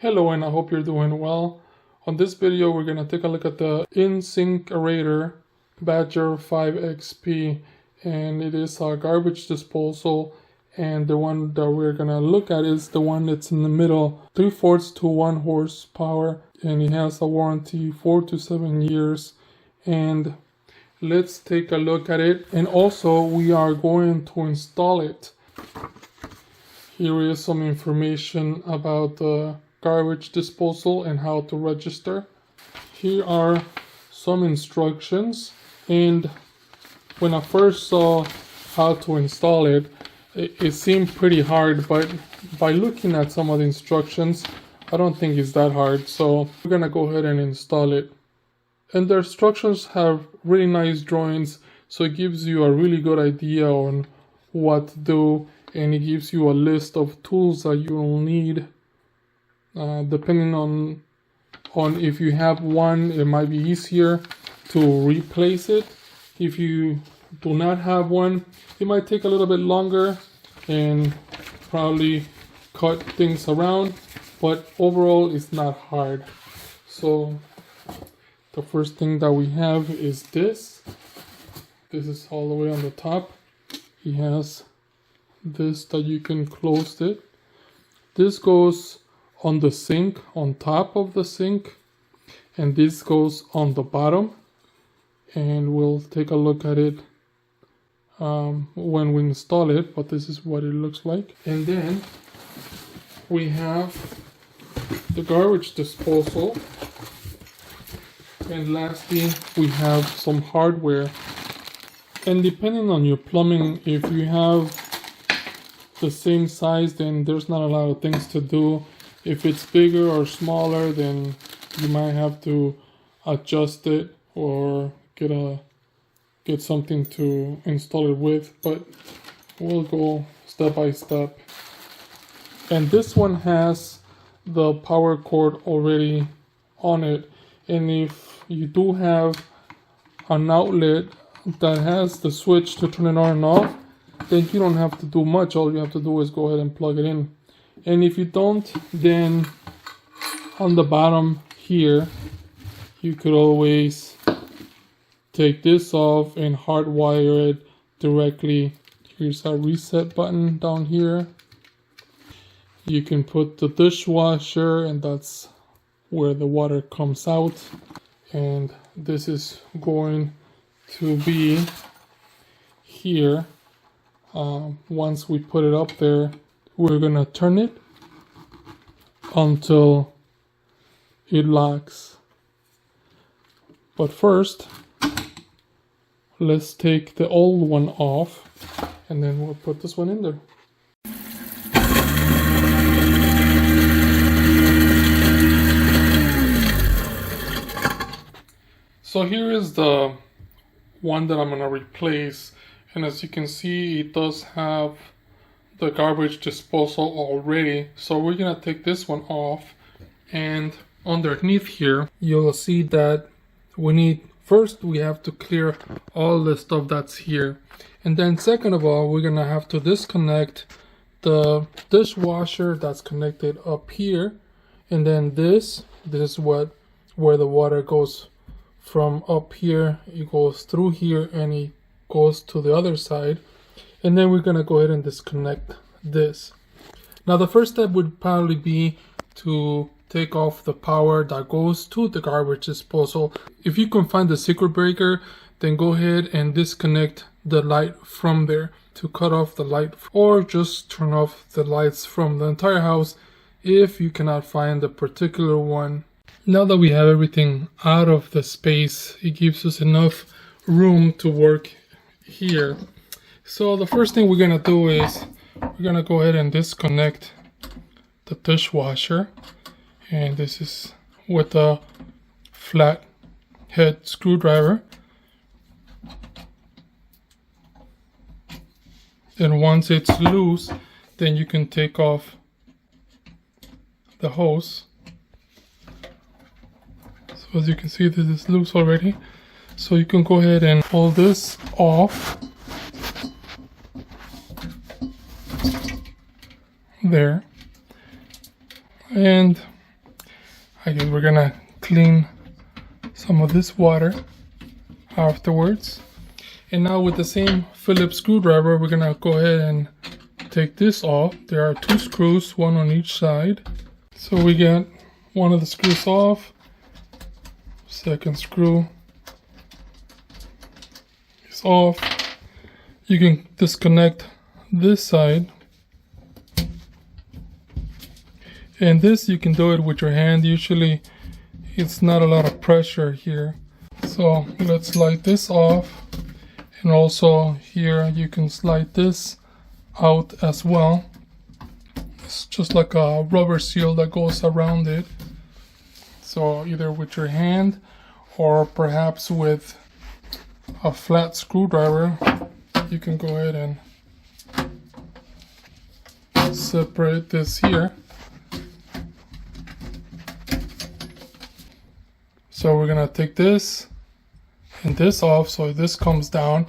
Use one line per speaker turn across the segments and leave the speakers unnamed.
Hello, and I hope you're doing well. On this video, we're going to take a look at the Insinkerator Badger 5XP, and it is a garbage disposal, and the one that we're going to look at is the one that's in the middle, 3/4 to 1 horsepower, and it has a warranty 4 to 7 years. And let's take a look at it, and also we are going to install it. Here is some information about the garbage disposal and how to register. Here are some instructions, and when I first saw how to install it, it seemed pretty hard, but by looking at some of the instructions, I don't think it's that hard. So we're gonna go ahead and install it. And the instructions have really nice drawings, so it gives you a really good idea on what to do, and it gives you a list of tools that you will need. Depending on if you have one, it might be easier to replace it. If you do not have one, it might take a little bit longer and probably cut things around, but overall it's not hard. So the first thing that we have is this. This is all the way on the top. He has this that you can close it. This goes on the sink, on top of the sink, and this goes on the bottom, and we'll take a look at it when we install it, but this is what it looks like. And then we have the garbage disposal, and lastly we have some hardware. And depending on your plumbing, if you have the same size, then there's not a lot of things to do. If it's bigger or smaller, then you might have to adjust it or get something to install it with, but we'll go step by step. And this one has the power cord already on it, and if you do have an outlet that has the switch to turn it on and off, then you don't have to do much. All you have to do is go ahead and plug it in. And if you don't, then on the bottom here, you could always take this off and hardwire it directly. Here's a reset button down here. You can put the dishwasher, and that's where the water comes out. And this is going to be here. Once we put it up there, we're gonna turn it until it locks. But first, let's take the old one off, and then we'll put this one in there. So here is the one that I'm gonna replace, and as you can see, it does have the garbage disposal already. So we're gonna take this one off, and underneath here you'll see that we have to clear all the stuff that's here, and then second of all, we're gonna have to disconnect the dishwasher that's connected up here, and then this is where the water goes from up here. It goes through here and it goes to the other side. And then we're gonna go ahead and disconnect this. Now the first step would probably be to take off the power that goes to the garbage disposal. If you can find the circuit breaker, then go ahead and disconnect the light from there to cut off the light, or just turn off the lights from the entire house if you cannot find the particular one. Now that we have everything out of the space, it gives us enough room to work here. So the first thing we're gonna do is we're gonna go ahead and disconnect the dishwasher, and this is with a flat head screwdriver. And once it's loose, then you can take off the hose. So as you can see, this is loose already, so you can go ahead and pull this off there. And I guess we're gonna clean some of this water afterwards. And now with the same Phillips screwdriver, we're gonna go ahead and take this off. There are 2 screws, one on each side. So we get one of the screws off, second screw is off. You can disconnect this side, and this you can do it with your hand. Usually it's not a lot of pressure here. So let's slide this off, and also here you can slide this out as well. It's just like a rubber seal that goes around it. So either with your hand or perhaps with a flat screwdriver, you can go ahead and separate this here. So we're gonna take this and this off so this comes down,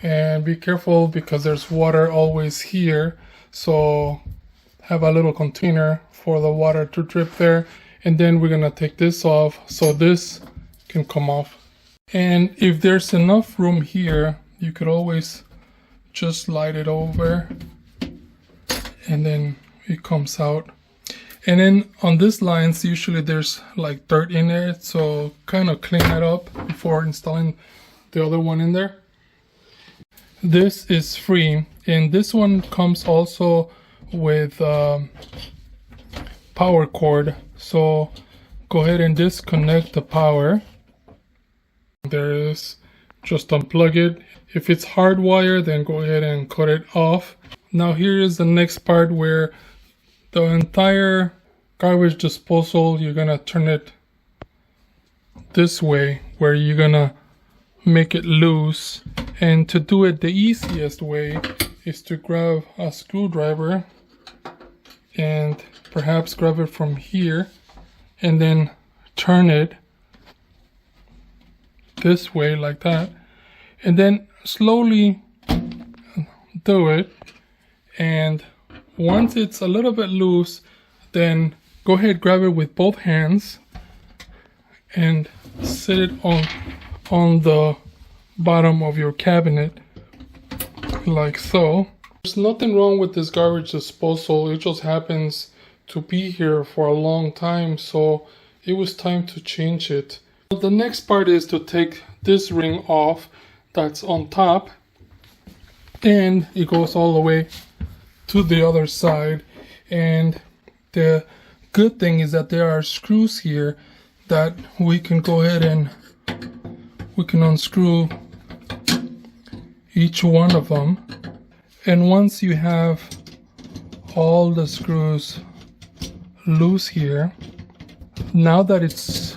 and be careful because there's water always here, so have a little container for the water to drip there. And then we're gonna take this off so this can come off. And if there's enough room here, you could always just slide it over and then it comes out. And then on these lines, usually there's like dirt in there, so kind of clean it up before installing the other one in there. This is free, and this one comes also with power cord. So go ahead and disconnect the power. There it is. Just unplug it. If it's hardwired, then go ahead and cut it off. Now here is the next part where the entire garbage disposal, you're gonna turn it this way, where you're gonna make it loose. And to do it the easiest way is to grab a screwdriver and perhaps grab it from here and then turn it this way like that, and then slowly do it. And once it's a little bit loose, then go ahead, grab it with both hands and sit it on the bottom of your cabinet like so. There's nothing wrong with this garbage disposal, it just happens to be here for a long time, so it was time to change it. The next part is to take this ring off that's on top, and it goes all the way to the other side. And the good thing is that there are screws here that we can go ahead and we can unscrew each one of them. And once you have all the screws loose here, now that it's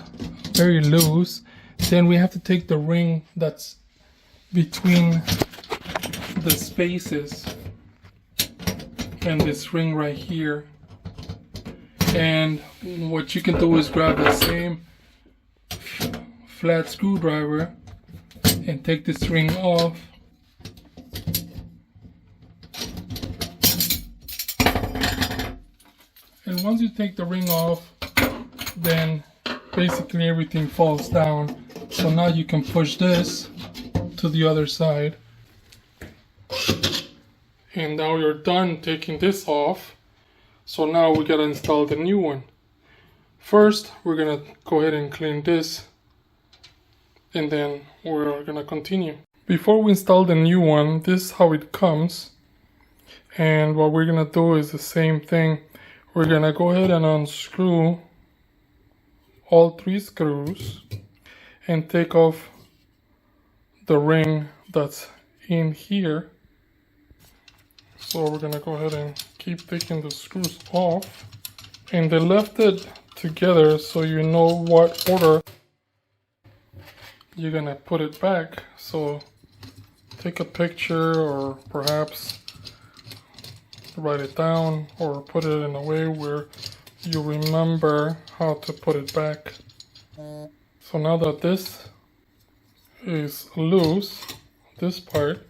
very loose, then we have to take the ring that's between the spaces and this ring right here, and what you can do is grab the same flat screwdriver and take this ring off, and once you take the ring off, then basically everything falls down. So now you can push this to the other side, and now you're done taking this off. So now we gotta install the new one. First we're gonna go ahead and clean this, and then we're gonna continue. Before we install the new one, this is how it comes, and what we're gonna do is the same thing. We're gonna go ahead and unscrew all 3 screws and take off the ring that's in here. So we're gonna go ahead and keep taking the screws off, and they left it together so you know what order you're gonna put it back. So take a picture, or perhaps write it down, or put it in a way where you remember how to put it back. So now that this is loose, this part,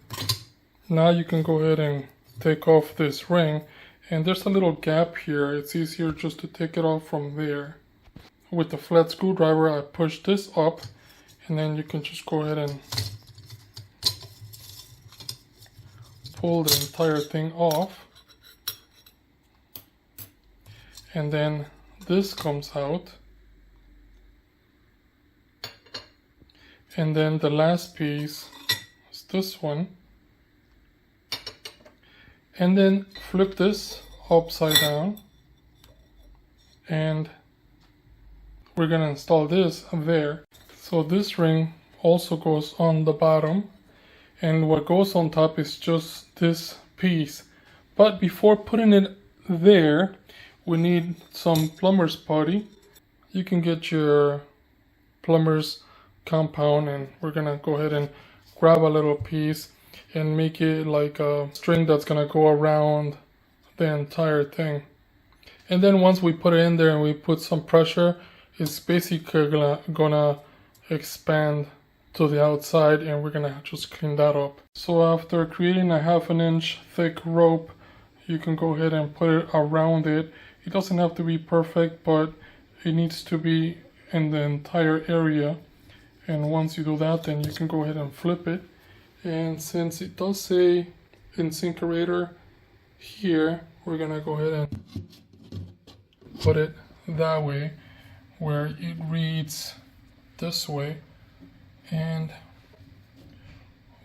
now you can go ahead and take off this ring, and there's a little gap here. It's easier just to take it off from there. with the flat screwdriver, I push this up, and then you can just go ahead and pull the entire thing off. And then this comes out. And then the last piece is this one. And then flip this upside down. And we're gonna install this there. So this ring also goes on the bottom. And what goes on top is just this piece. But before putting it there, we need some plumber's putty. You can get your plumber's compound, and we're gonna go ahead and grab a little piece and make it like a string that's gonna go around the entire thing. And then once we put it in there and we put some pressure, it's basically gonna expand to the outside, and we're gonna just clean that up. So after creating a 1/2 inch thick rope, you can go ahead and put it around it. It doesn't have to be perfect, but it needs to be in the entire area. And once you do that, then you can go ahead and flip it. And since it does say Insinkerator here, we're gonna go ahead and put it that way, where it reads this way. And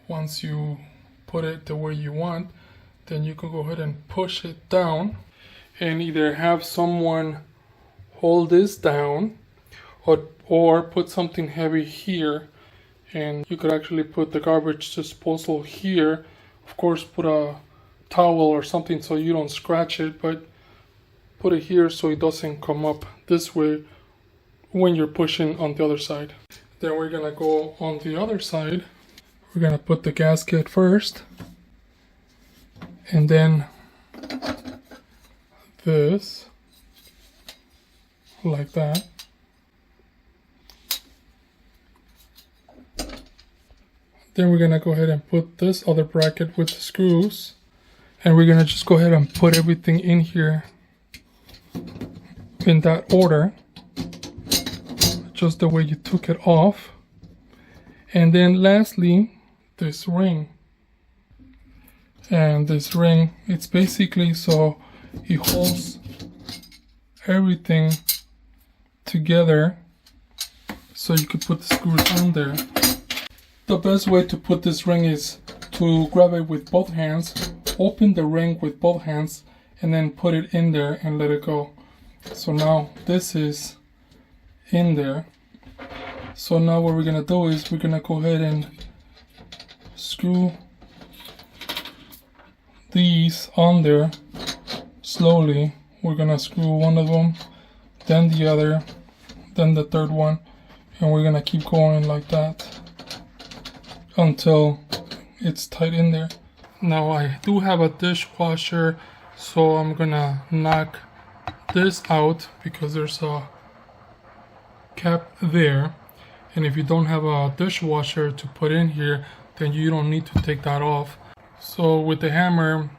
once you put it the way you want, then you can go ahead and push it down and either have someone hold this down or put something heavy here. And you could actually put the garbage disposal here. Of course, put a towel or something so you don't scratch it, but put it here so it doesn't come up this way when you're pushing on the other side. Then we're gonna go on the other side. We're gonna put the gasket first, and then this, like that. Then we're gonna go ahead and put this other bracket with the screws, and we're gonna just go ahead and put everything in here in that order, just the way you took it off. And then lastly, this ring. And this ring, it's basically so it holds everything together, so you could put the screws on there. The best way to put this ring is to grab it with both hands, open the ring with both hands, and then put it in there and let it go. So now this is in there. So now what we're gonna do is we're gonna go ahead and screw these on there slowly. We're gonna screw one of them, then the other, then the third one, and we're gonna keep going like that until it's tight in there. Now I do have a dishwasher, so I'm gonna knock this out because there's a cap there. And if you don't have a dishwasher to put in here, then you don't need to take that off. So with the hammer,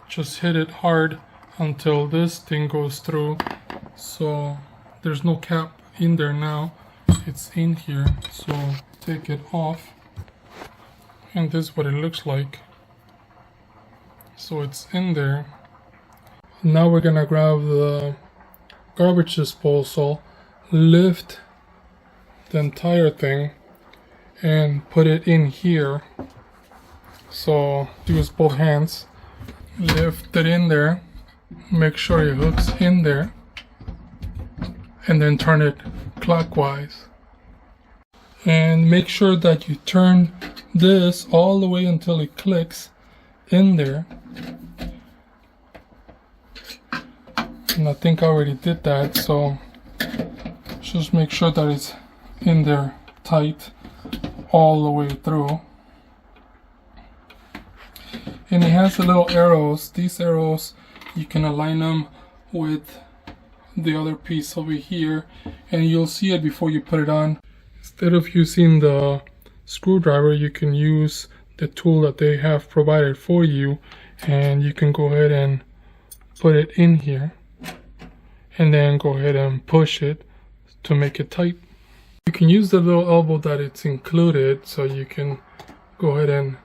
just hit it hard until this thing goes through. So there's no cap in there now, it's in here. So take it off, and this is what it looks like. So it's in there. Now we're gonna grab the garbage disposal, lift the entire thing, and put it in here. So use both hands, lift it in there, make sure it hooks in there, and then turn it clockwise. And make sure that you turn this all the way until it clicks in there. And I think I already did that, so just make sure that it's in there tight all the way through. And it has the little arrows. These arrows, you can align them with the other piece over here, and you'll see it before you put it on. Instead of using the screwdriver, you can use the tool that they have provided for you, and you can go ahead and put it in here and then go ahead and push it to make it tight. You can use the little elbow that it's included, so you can go ahead and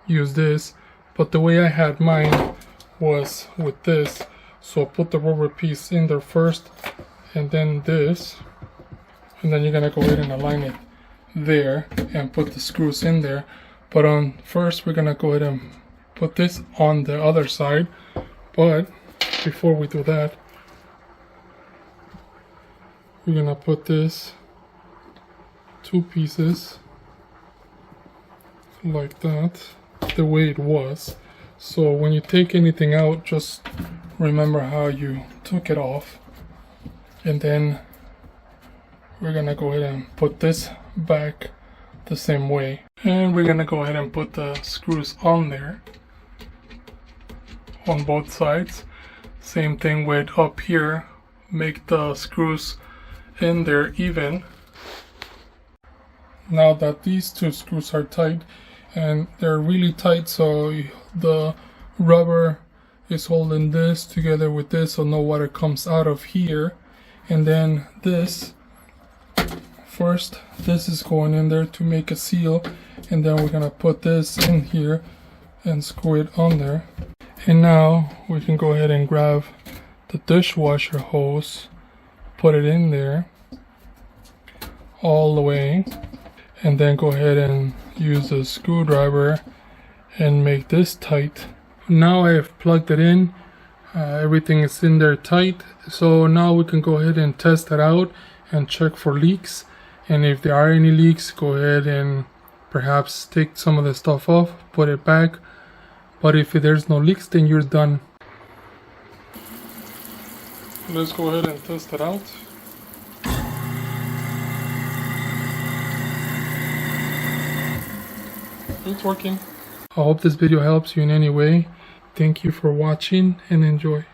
use this. But the way I had mine was with this. So put the rubber piece in there first, and then this, and then you're gonna go ahead and align it there and put the screws in there. But first we're gonna go ahead and put this on the other side. But before we do that, we're gonna put this 2 pieces like that, the way it was. So when you take anything out, just remember how you took it off. And then we're gonna go ahead and put this back the same way. And we're gonna go ahead and put the screws on there on both sides. Same thing with up here, make the screws in there even. Now that these 2 screws are tight, and they're really tight, so the rubber is holding this together with this, so no water comes out of here. And then this, first this is going in there to make a seal, and then we're gonna put this in here and screw it on there. And now we can go ahead and grab the dishwasher hose, put it in there all the way, and then go ahead and use a screwdriver and make this tight. Now I have plugged it in, everything is in there tight. So now we can go ahead and test it out and check for leaks. And if there are any leaks, go ahead and perhaps take some of the stuff off, put it back. But if there's no leaks, then you're done. Let's go ahead and test it out. It's working. I hope this video helps you in any way. Thank you for watching and enjoy.